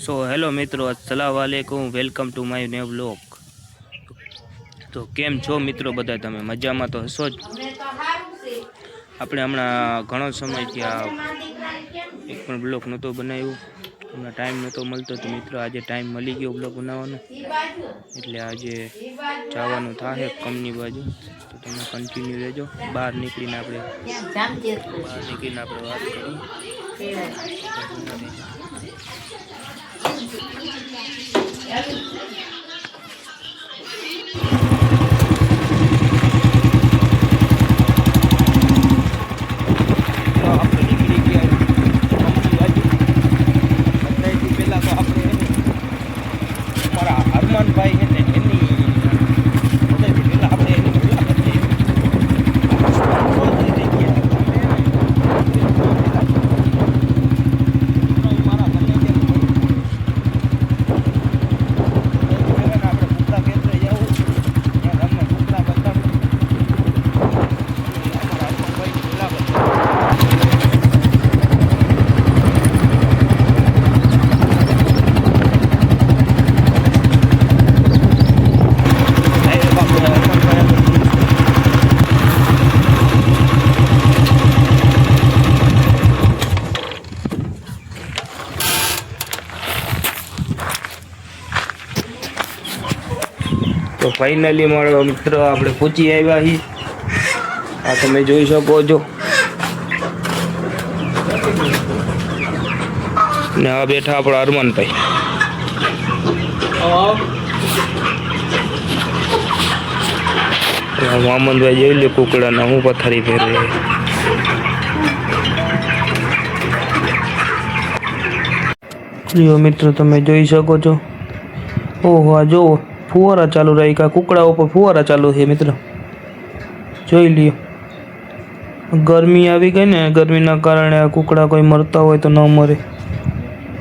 So hello મિત્રો, अस्सलाम वालेकुम, welcome to my new blog. तो केम छो मित्रों, बधा तमे मजामां तो हशो ज। આપણે હમણાં ઘણો સમયથી આ એક પણ બ્લોગ નહોતો બનાવ્યો, હમણાં ટાઈમ નહોતો મળતો, તો મિત્રો આજે ટાઈમ મળી ગયો બ્લોગ બનાવવાનો, એટલે આજે જવાનું થાય કંપની બાજુ। તો તમે કન્ટિન્યુ રહેજો। બહાર નીકળીને આપણે વાત કરીએ। ભાઈ એને એની બધાથી પહેલા આપણે એની મુલાકાત લઈએ। तो फाइनली मारो मित्र આપણે પહોંચી આવ્યા હી। આ તમે જોઈ શકો છો ને આ બેઠા આપણો અરમાનભાઈ। મોહમ્મદભાઈ જોઈ લે કુકડાના હું પથારી ફેરે। લ્યો મિત્રો તમે જોઈ શકો છો। ઓહો આ જો फुवारा चालू रही का कुकड़ा पर फुवारा चालू है मित्र જોઈ લ્યો। गर्मी આવી ગઈ ને, गर्मीना कारणे आ कुकड़ा कोई मरता हो तो न मरे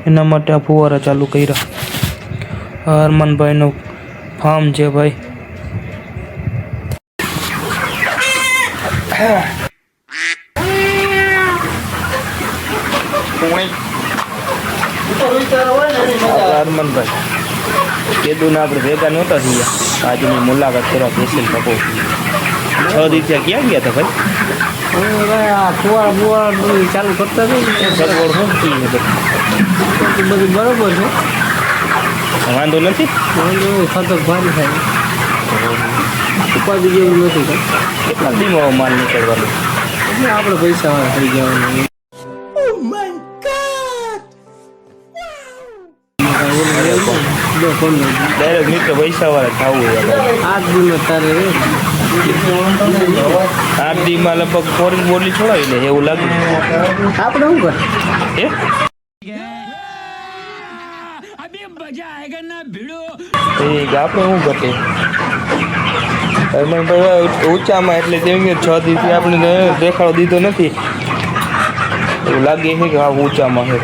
एना माटे आ फुवारा चालू कर्या। हरमन भाई नो फार्म छे भाई। हरमन भाई केदूना આપણે ભેગા નહોતા થયા, આજની મુલાકાત કરવા સ્પેશિયલ તકો 6 દિવસ ક્યાં ગયા હતા ભાઈ? આ ફુવારા ચાલુ કરતા હતા, સગવડ શું બધું બરોબર છે, વાંધો નથી, ખતર ભારી થાય, ઉપાધિ જેવું નથી। કેટલા દીમાં માલ નીકળવાનો એટલે આપણે પૈસા વાળા થઈ જવાનું। डायरेक्ट मित्र पैसा वाला खाऊ है 8 दिन में तारे 8 दिन में लगभग फोरिन बोली छोड़ावी ले એવું લાગે। આપણે શું કર એ અબે મજા આયેગા ના ભીડો એ આપણે શું કરતે હરમન ભાઈ ઊંચામાં એટલે જેમ કે 6 દિવસથી આપણે દેખાડો દીધો નથી, એવું લાગે છે કે આ ઊંચામાં છે।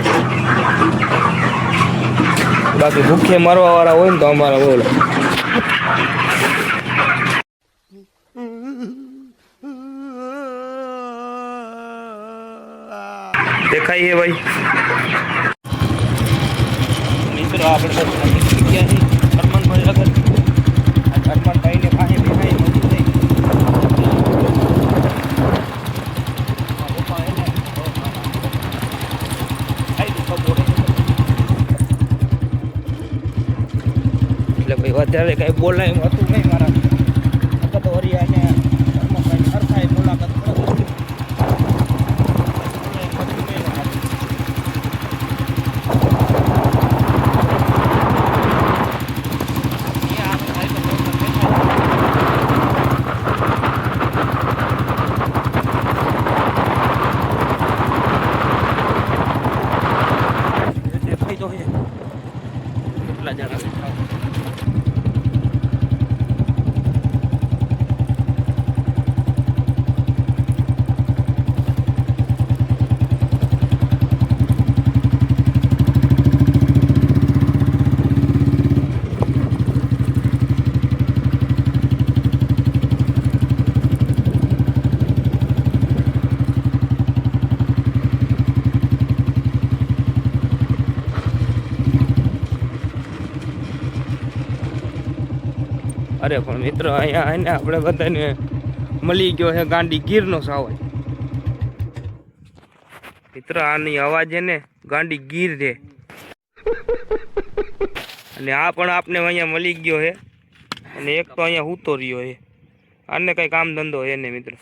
बाकी भूखे मरवा वाला हो तो हमारा बोल देखा ही है भाई मित्र आप हरमन भाई अगर हरमन भाई ने खाने पीने અત્યારે કઈ બોલાય એમ હતું નહીં મારા તો હરિયાને હરખાઈ મુલાકાત કરો। દેખાઈ તો કેટલા જણા અરે પણ મિત્રો અહીંયા આવીને આપણે બધાને મળી ગયો છે ગાંડી ગીરનો સાવજ. મિત્રો આની અવાજ છે ને ગાંડી ગીર છે. અને આ પણ આપને અહીંયા મળી ગયો છે. અને એક તો અહીંયા સૂતો રહ્યો છે. આને કઈ કામ ધંધો છે ને મિત્રો.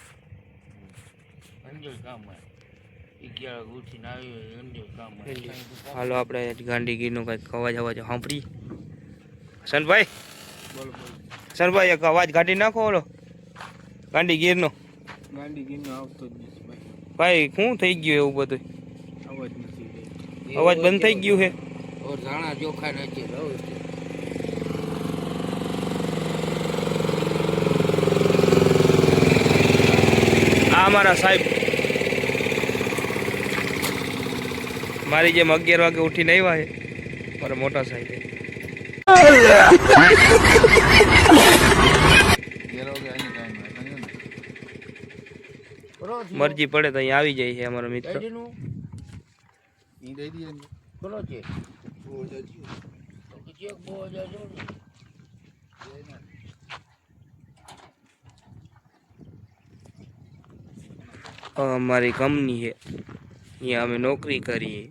હાલો આપણે ગાંડી ગીરનો કઈક અવાજ સાંભળી. સનભાઈ સનભાઈ એક અવાજ કાઢી નાખો ઓલો ગાંડી ગીરનો. આવતો જ નથી ભાઈ શું થઈ ગયું એવું બધું? અવાજ નથી. અવાજ બંધ થઈ ગયું છે. ધાણા ચોખા નથી. આ અમારા સાહેબ મારી જેમ 11 વાગે ઉઠીને આવ્યા છે. મારા મોટા સાહેબ મરજી પડે તો અહીંયા આવી જાય છે અમારો મિત્ર. અમારી કંપની છે, અહીંયા અમે નોકરી કરીએ.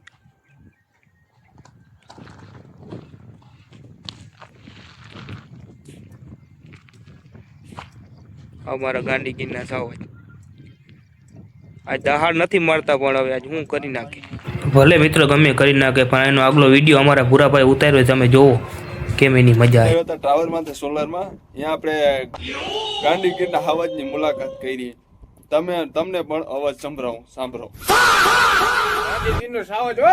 અમારા ગાંડી ગીરના સાવજ આજ દહાડ નથી મળતા, પણ હવે આજ હું કરી નાખે. ભલે મિત્રો ગમે કરી નાખે, પણ એનો આગલો વિડીયો અમારા પૂરાભાઈ ઉતાર્યો તમે જોવો કેમ એની મજા આવે. ટાવર માંથી સોલર માં અહીંયા આપણે ગાંડી ગીરના અવાજની મુલાકાત કરી. તમને પણ અવાજ સાંભળો. ગાંડી ગીરનો સાવજ હો.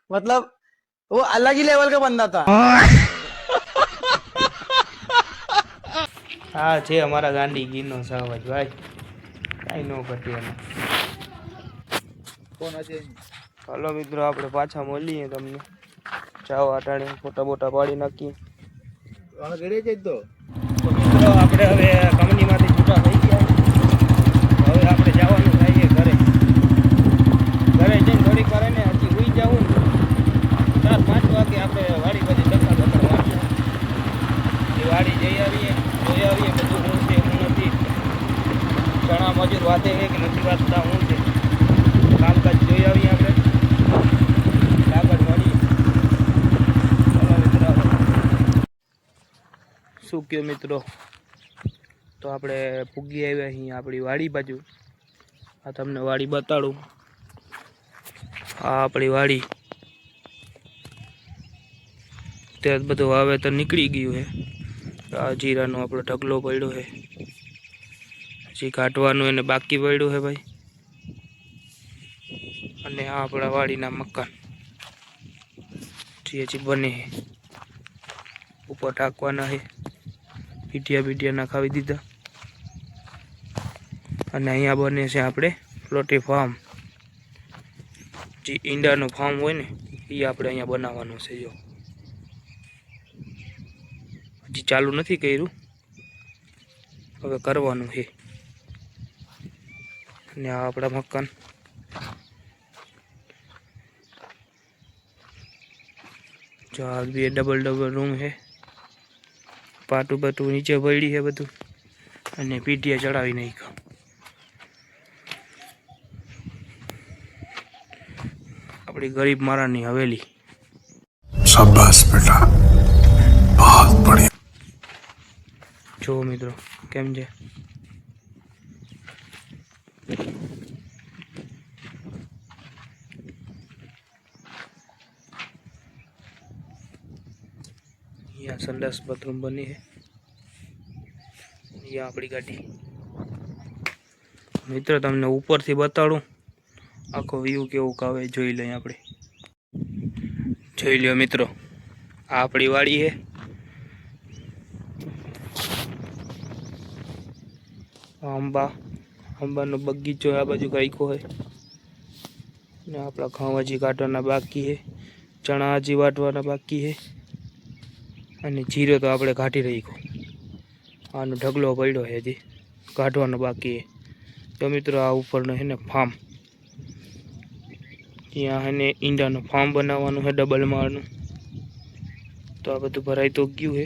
मतलब वो अलग ही लेवल का बंदा था. હા છે અમારા ગાંડી ગીરનો સાવજ ભાઈ, કઈ નો ઘટે એનો. હાલો મિત્રો આપણે પાછા મળીએ તમને. ચાઓ આટાણે ફોટા બોટા પાડી નાખીએ. મિત્રો આપણે હવે કંપનીમાંથી છૂટા થઈ ગયા. હવે આપણે જવાનું થાય ઘરે. ઘરે જઈને થોડીક વાર ને હજી સુઈ જવું. 4-5 વાગે આપણે વાડી બધી ધક્કા મારીએ. એ વાડી જઈ આવીએ, જોઈ આવીએ બધું શું છે શું નથી. ચણા મજૂર વાતે છે કે નથી વાતતા શું છે કામકાજ જોઈ આવીએ આપણે. આગળ મળીએ. શું કહ્યું મિત્રો, તો આપણે પૂગી આવ્યા અહીં આપણી વાડી બાજુ. આ તમને વાડી બતાડું. આ આપણી વાડી ત્યાં બધું વાવેતર નીકળી ગયું છે. આ જીરાનો આપણો ઢગલો પડ્યો છે, હજી કાઢવાનું એને બાકી પડ્યું છે ભાઈ. અને આ આપણા વાડીના મકાન જે હજી બને છે, ઉપર ટાંકવાના છે. પીટિયા નાખાવી દીધા. અને અહીંયા બને છે આપણે પ્લોટી ફાર્મ. જે ઈંડાનું ફાર્મ હોય ને એ આપણે અહીંયા બનાવવાનું છે. જો હજી ચાલુ નથી કર્યું, હવે કરવાનું છે. અને આ આપણા મકાન. જો આ બે ડબલ રૂમ છે. પાટું નીચે પડી છે બધું. અને પીટીયા ચડાવી નાખ્યો. આપણી ગરીબ મારાની હવેલી. શાબાશ બેટા, બહુત બઢિયા. જો મિત્રો કેમ છે. यहाँ संडास बाथरूम बनी है. यहाँ अपनी गाड़ी. मित्र तमने ऊपर थी बताड़ू आखो व्यू केवुं कावे जोई लઈએ આપણે. જોઈ લ્યો મિત્રો, આ આપણી વાડી છે. આંબાનો બગીચો આ બાજુ રાખ્યો છે. ને આપણા ઘઉં હજી કાઢવાના બાકી છે, ચણા હજી વાટવાના બાકી છે. અને જીરો તો આપણે કાઢી રાખ્યો. આનો ઢગલો પડ્યો છે, હજી કાઢવાનો બાકી છે. તો મિત્રો આ ઉપરનો છે ને ફાર્મ ત્યાં એને ઈંડાનું ફાર્મ બનાવવાનું છે ડબલ માળનું. તો આ બધું ભરાઈ તો ગયું છે,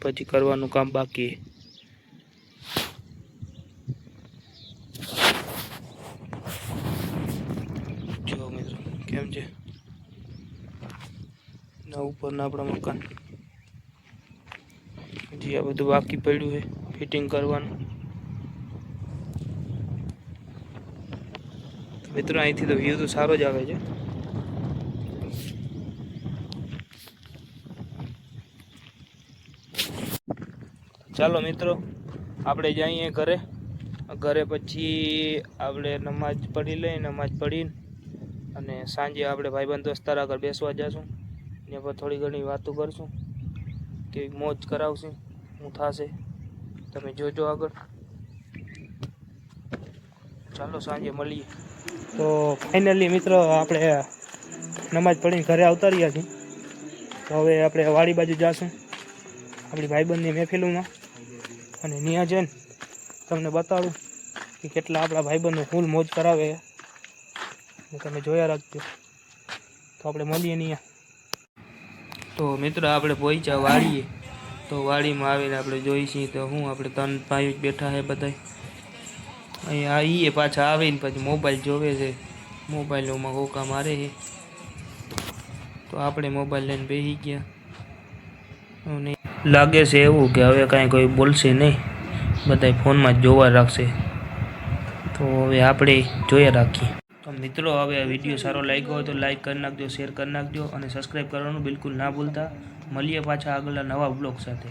પછી કરવાનું કામ બાકી છે. જો મિત્રો કેમ છે ના ઉપરના આપણા મકાન. હજી આ બધું બાકી પડ્યું છે ફિટિંગ કરવાનું. મિત્રો અહીંથી તો વ્યૂ તો સારો જ આવે છે. ચાલો મિત્રો આપણે જઈએ ઘરે. ઘરે પછી આપણે નમાજ પઢી લઈએ. નમાજ પઢીને અને સાંજે આપણે ભાઈબંધ દોસ્તાર આગળ બેસવા જઈશું. ને પર થોડી ઘણી વાતો કરશું, કેવી મોજ કરાવશું, શું થશે તમે જોજો આગળ. ચાલો સાંજે મળીએ. તો ફાઇનલી મિત્રો આપણે નમાજ પઢીને ઘરે આવતા રહ્યા છીએ. તો હવે આપણે વાડી બાજુ જઈશું આપણી ભાઈબંધની મહેફિલોમાં, અને ત્યાં જઈને તમને બતાડું કે કેટલા આપણા ભાઈબંધો ફૂલ મોજ કરાવે. તમે જોયા રાખજો. તો આપણે મળીએ ત્યાં. તો મિત્રો આપણે પહોંચ્યા વાડીએ. તો વાડીમાં આવીને આપણે જોઈ છીએ તો હું આપણે 3 ભાઈ બેઠા છે બધા. અહીંયા આવીએ પાછા આવીને પછી મોબાઈલ જોવે છે. મોબાઈલોમાં કોકા મારે છે. તો આપણે મોબાઈલ લઈને બેસી ગયા. અને લાગે છે એવું કે હવે કાંઈ કોઈ બોલશે નહીં, બધા ફોનમાં જ જોવા રાખશે. તો હવે આપણે જોયા રાખીએ. તો મિત્રો હવે આ વિડીયો સારો લાગ્યો હોય તો લાઈક કરી નાખજો, શેર કરી નાખજો અને સબસ્ક્રાઈબ કરવાનું બિલકુલ ના ભૂલતા. મળીએ પાછા આગળના નવા બ્લોગ સાથે.